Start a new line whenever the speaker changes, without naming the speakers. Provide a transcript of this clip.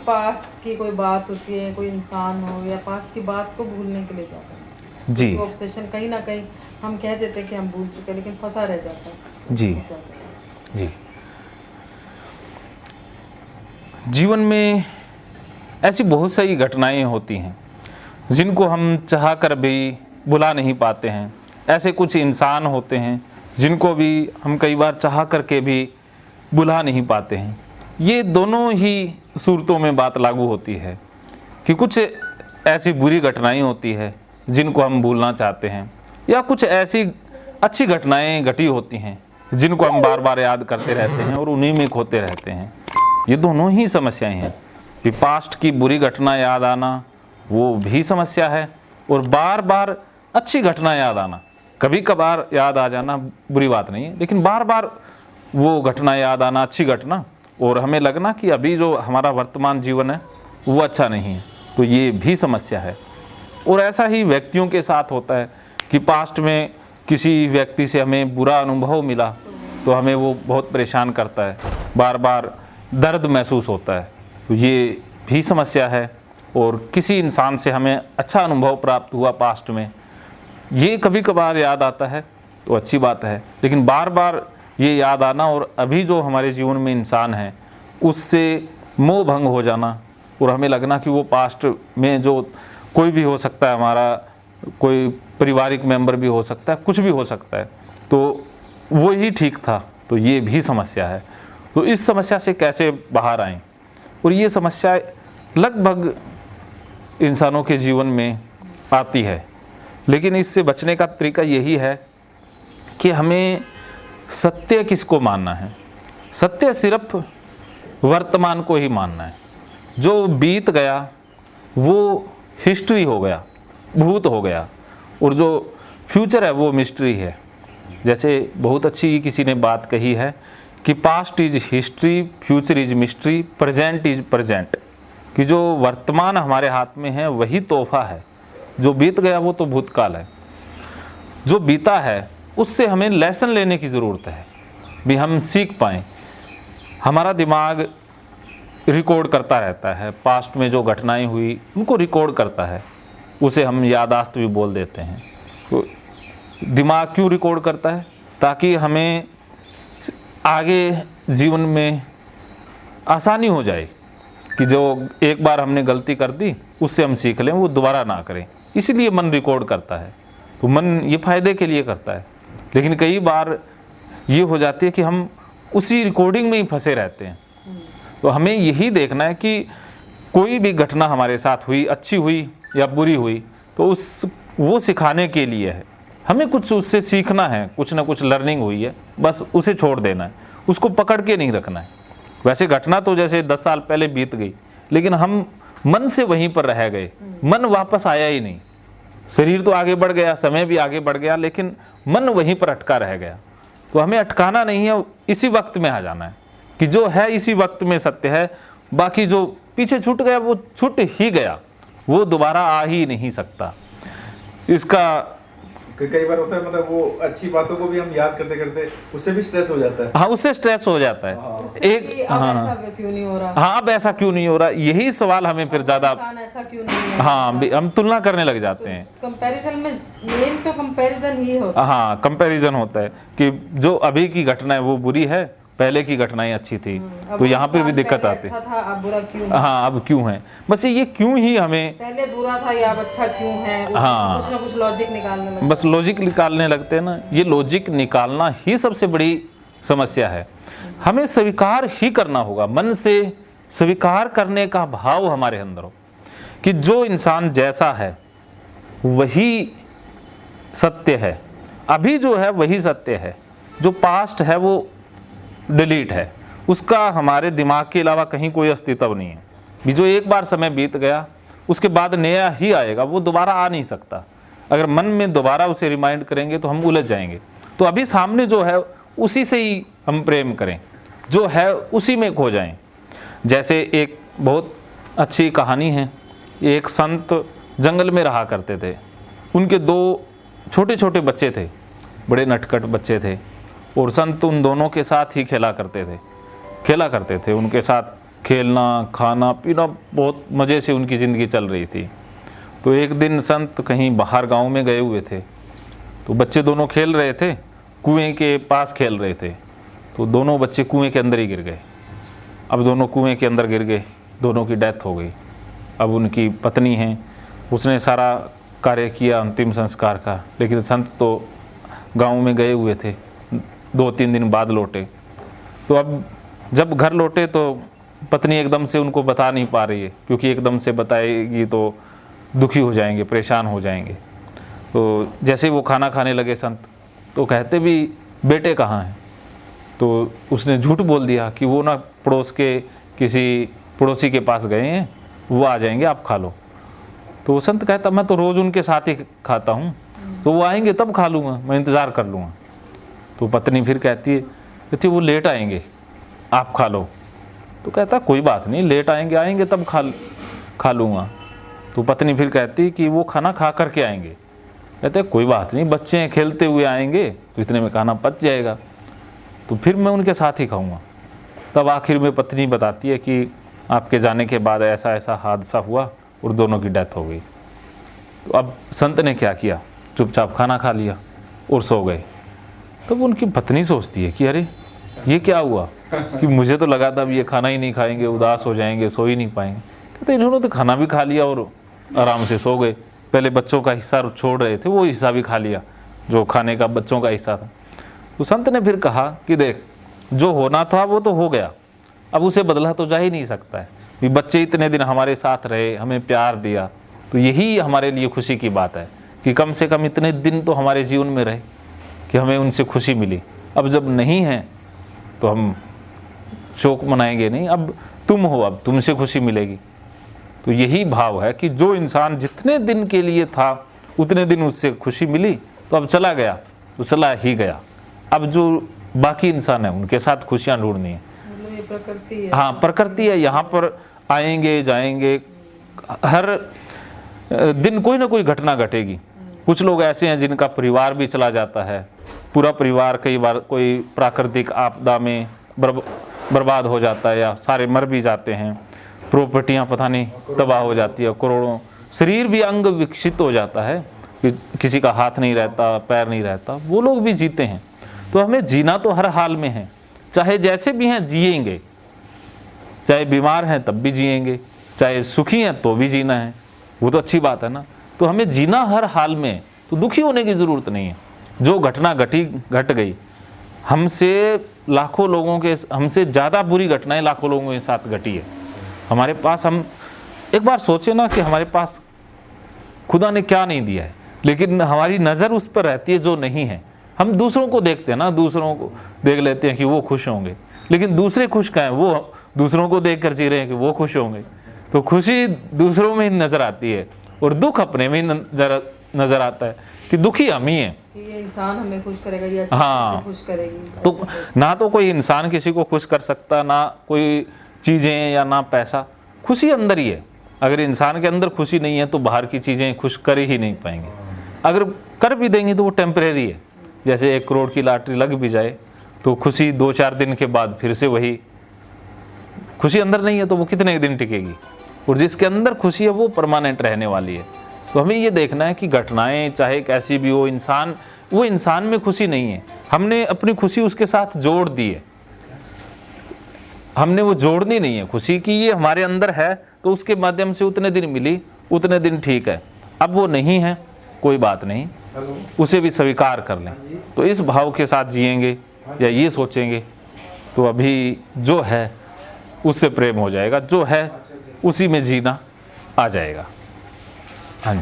Past की कोई बात होती है, कोई इंसान हो या पास्ट की बात को भूलने के लिए जाता है
जी
ऑब्सेशन, कहीं ना कहीं हम कह देते हैं कि हम भूल चुके हैं लेकिन फंसा रह जाता है।
जी
वो क्या होता है?
जी। जीवन में ऐसी बहुत सारी घटनाएं होती हैं जिनको हम चाह कर भी भुला नहीं पाते हैं। ऐसे कुछ इंसान होते हैं जिनको भी हम कई बार चाह करके भी भुला नहीं पाते हैं। ये दोनों ही सूरतों में बात लागू होती है कि कुछ ऐसी बुरी घटनाएं होती है जिनको हम भूलना चाहते हैं, या कुछ ऐसी अच्छी घटनाएं घटी होती हैं जिनको हम बार बार याद करते रहते हैं और उन्हीं में खोते रहते हैं। ये दोनों ही समस्याएं हैं कि पास्ट की बुरी घटना याद आना वो भी समस्या है, और बार बार अच्छी घटना याद आना, कभी कभार याद आ जाना बुरी बात नहीं है, लेकिन बार बार वो घटना याद आना, अच्छी घटना, और हमें लगना कि अभी जो हमारा वर्तमान जीवन है वो अच्छा नहीं है, तो ये भी समस्या है। और ऐसा ही व्यक्तियों के साथ होता है कि पास्ट में किसी व्यक्ति से हमें बुरा अनुभव मिला तो हमें वो बहुत परेशान करता है, बार बार दर्द महसूस होता है, तो ये भी समस्या है। और किसी इंसान से हमें अच्छा अनुभव प्राप्त हुआ पास्ट में, ये कभी कभार याद आता है तो अच्छी बात है, लेकिन बार बार ये याद आना और अभी जो हमारे जीवन में इंसान है उससे मोह भंग हो जाना, और हमें लगना कि वो पास्ट में जो कोई भी हो सकता है, हमारा कोई पारिवारिक मेंबर भी हो सकता है, कुछ भी हो सकता है, तो वो ही ठीक था, तो ये भी समस्या है। तो इस समस्या से कैसे बाहर आएं? और ये समस्या लगभग इंसानों के जीवन में आती है, लेकिन इससे बचने का तरीका यही है कि हमें सत्य किसको मानना है। सत्य सिर्फ वर्तमान को ही मानना है। जो बीत गया वो हिस्ट्री हो गया, भूत हो गया, और जो फ्यूचर है वो मिस्ट्री है। जैसे बहुत अच्छी किसी ने बात कही है कि past is history, future is mystery, present is present, कि जो वर्तमान हमारे हाथ में है वही तोहफा है, जो बीत गया वो तो भूतकाल है। जो बीता है उससे हमें लेसन लेने की ज़रूरत है, भी हम सीख पाएँ। हमारा दिमाग रिकॉर्ड करता रहता है, पास्ट में जो घटनाएं हुई उनको रिकॉर्ड करता है, उसे हम याददाश्त भी बोल देते हैं। तो दिमाग क्यों रिकॉर्ड करता है? ताकि हमें आगे जीवन में आसानी हो जाए कि जो एक बार हमने गलती कर दी उससे हम सीख लें, वो दोबारा ना करें। इसीलिए मन रिकॉर्ड करता है, तो मन ये फ़ायदे के लिए करता है। लेकिन कई बार ये हो जाती है कि हम उसी रिकॉर्डिंग में ही फंसे रहते हैं। तो हमें यही देखना है कि कोई भी घटना हमारे साथ हुई, अच्छी हुई या बुरी हुई, तो वो सिखाने के लिए है। हमें कुछ उससे सीखना है, कुछ ना कुछ लर्निंग हुई है, बस उसे छोड़ देना है, उसको पकड़ के नहीं रखना है। वैसे घटना तो जैसे 10 साल पहले बीत गई, लेकिन हम मन से वहीं पर रह गए, मन वापस आया ही नहीं। शरीर तो आगे बढ़ गया, समय भी आगे बढ़ गया, लेकिन मन वहीं पर अटका रह गया। तो हमें अटकाना नहीं है, इसी वक्त में आ जाना है कि जो है इसी वक्त में सत्य है, बाकी जो पीछे छूट गया वो छूट ही गया, वो दोबारा आ ही नहीं सकता। इसका
कई बार होता है, मतलब वो अच्छी बातों को भी हम याद करते करते उससे भी स्ट्रेस हो जाता है।
हाँ, उससे स्ट्रेस हो जाता है।
एक अब ऐसा क्यों नहीं हो रहा,
हाँ, अब ऐसा क्यों नहीं हो रहा, यही सवाल हमें फिर ज्यादा,
ऐसा क्यों नहीं है।
हाँ, हम तुलना करने लग जाते हैं।
कंपैरिजन में मेन तो कंपैरिजन ही होता है।
हाँ, कंपैरिजन होता है कि जो अभी की घटना है वो बुरी है, पहले की घटनाएं अच्छी थी, तो यहाँ पे भी दिक्कत आती है।
अच्छा था, अब बुरा क्यों?
हाँ, अब क्यों है, बस ये क्यों ही हमें,
पहले बुरा था या अब अच्छा क्यों है?
हाँ,
कुछ ना कुछ लॉजिक निकालने लगते,
बस लॉजिक निकालने लगते हैं ना। ये लॉजिक निकालना ही सबसे बड़ी समस्या है। हमें स्वीकार ही करना होगा, मन से स्वीकार करने का भाव हमारे अंदर हो कि जो इंसान जैसा है वही सत्य है, अभी जो है वही सत्य है, जो पास्ट है वो डिलीट है, उसका हमारे दिमाग के अलावा कहीं कोई अस्तित्व नहीं है। भी जो एक बार समय बीत गया उसके बाद नया ही आएगा, वो दोबारा आ नहीं सकता। अगर मन में दोबारा उसे रिमाइंड करेंगे तो हम उलझ जाएंगे। तो अभी सामने जो है उसी से ही हम प्रेम करें, जो है उसी में खो जाएं। जैसे एक बहुत अच्छी कहानी है, एक संत जंगल में रहा करते थे, उनके 2 छोटे छोटे बच्चे थे, बड़े नटखट बच्चे थे, और संत उन दोनों के साथ ही खेला करते थे, उनके साथ खेलना खाना पीना बहुत मज़े से उनकी ज़िंदगी चल रही थी। तो एक दिन संत कहीं बाहर गांव में गए हुए थे, तो बच्चे दोनों खेल रहे थे, कुएं के पास खेल रहे थे, तो दोनों बच्चे कुएं के अंदर ही गिर गए। अब दोनों कुएं के अंदर गिर गए, दोनों की डेथ हो गई। अब उनकी पत्नी है, उसने सारा कार्य किया अंतिम संस्कार का, लेकिन संत तो गांव में गए हुए थे, 2-3 दिन बाद लौटे। तो अब जब घर लौटे तो पत्नी एकदम से उनको बता नहीं पा रही है, क्योंकि एकदम से बताएगी तो दुखी हो जाएंगे, परेशान हो जाएंगे। तो जैसे वो खाना खाने लगे संत, तो कहते भी बेटे कहाँ हैं? तो उसने झूठ बोल दिया कि वो ना पड़ोस के किसी पड़ोसी के पास गए हैं, वो आ जाएंगे, आप खा लो। तो वो संत कहता मैं तो रोज़ उनके साथ ही खाता हूँ, तो वो आएंगे तब खा लूँगा, मैं इंतज़ार कर लूँगा। तो पत्नी फिर कहती है वो लेट आएंगे, आप खा लो। तो कहता कोई बात नहीं, लेट आएंगे तब खा लूँगा। तो पत्नी फिर कहती कि वो खाना खा करके आएंगे। कहते कोई बात नहीं, बच्चे हैं, खेलते हुए आएंगे तो इतने में खाना पच जाएगा, तो फिर मैं उनके साथ ही खाऊंगा। तब आखिर में पत्नी बताती है कि आपके जाने के बाद ऐसा ऐसा हादसा हुआ और दोनों की डेथ हो गई। तो अब संत ने क्या किया, चुपचाप खाना खा लिया और सो गए। तब उनकी पत्नी सोचती है कि अरे ये क्या हुआ, कि मुझे तो लगा था अब ये खाना ही नहीं खाएंगे, उदास हो जाएंगे, सो ही नहीं पाएंगे। कहते इन्होंने तो खाना भी खा लिया और आराम से सो गए। पहले बच्चों का हिस्सा छोड़ रहे थे, वो हिस्सा भी खा लिया जो खाने का बच्चों का हिस्सा था। तो संत ने फिर कहा कि देख, जो होना था वो तो हो गया, अब उसे बदला तो जा ही नहीं सकता है। कि बच्चे इतने दिन हमारे साथ रहे, हमें प्यार दिया, तो यही हमारे लिए खुशी की बात है कि कम से कम इतने दिन तो हमारे जीवन में रहे कि हमें उनसे खुशी मिली। अब जब नहीं है तो हम शोक मनाएंगे नहीं, अब तुम हो, अब तुमसे खुशी मिलेगी। तो यही भाव है कि जो इंसान जितने दिन के लिए था उतने दिन उससे खुशी मिली, तो अब चला गया तो चला ही गया। अब जो बाकी इंसान है उनके साथ खुशियाँ ढूंढनी है।
मतलब ये प्रकृति है।
हाँ, प्रकृति है, यहाँ पर आएंगे जाएंगे, हर दिन कोई ना कोई घटना घटेगी। कुछ लोग ऐसे हैं जिनका परिवार भी चला जाता है, पूरा परिवार कई बार कोई प्राकृतिक आपदा में बर्बाद हो जाता है, या सारे मर भी जाते हैं, प्रॉपर्टियाँ पता नहीं तबाह हो जाती है, करोड़ों, शरीर भी अंग विकसित हो जाता है कि किसी का हाथ नहीं रहता, पैर नहीं रहता, वो लोग भी जीते हैं। तो हमें जीना तो हर हाल में है, चाहे जैसे भी हैं जिएंगे, चाहे बीमार हैं तब भी जिएंगे, चाहे सुखी हैं तो भी जीना है, वो तो अच्छी बात है ना। तो हमें जीना हर हाल में, तो दुखी होने की ज़रूरत नहीं है। जो घटना घट गई, हमसे लाखों लोगों के, हमसे ज़्यादा बुरी घटनाएं लाखों लोगों के साथ घटी है हमारे पास। हम एक बार सोचें ना कि हमारे पास खुदा ने क्या नहीं दिया है, लेकिन हमारी नज़र उस पर रहती है जो नहीं है। हम दूसरों को देखते हैं ना, दूसरों को देख लेते हैं कि वो खुश होंगे, लेकिन दूसरे खुश कहाँ हैं, वो दूसरों को देख कर जी रहे हैं कि वो खुश होंगे। तो खुशी दूसरों में ही नज़र आती है और दुख अपने में ही नज़र आता है कि दुखी हम ही हैं।
ये इंसान हमें खुश करेगा या
हाँ,
खुश करेगी,
तो ना तो कोई इंसान किसी को खुश कर सकता, ना कोई चीज़ें या ना पैसा। खुशी अंदर ही है। अगर इंसान के अंदर खुशी नहीं है तो बाहर की चीज़ें खुश कर ही नहीं पाएंगे। अगर कर भी देंगी तो वो टेम्परेरी है। जैसे 1 करोड़ की लॉटरी लग भी जाए तो खुशी 2-4 दिन के बाद फिर से वही। खुशी अंदर नहीं है तो वो कितने दिन टिकेगी, और जिसके अंदर खुशी है वो परमानेंट रहने वाली है। तो हमें ये देखना है कि घटनाएं चाहे कैसी भी हो, वो इंसान में खुशी नहीं है, हमने अपनी खुशी उसके साथ जोड़ दी है। हमने वो जोड़नी नहीं है खुशी की, ये हमारे अंदर है तो उसके माध्यम से उतने दिन मिली, उतने दिन ठीक है। अब वो नहीं है, कोई बात नहीं, उसे भी स्वीकार कर लें। तो इस भाव के साथ जिएंगे या ये सोचेंगे तो अभी जो है उससे प्रेम हो जाएगा, जो है उसी में जीना आ जाएगा। हाँ जी।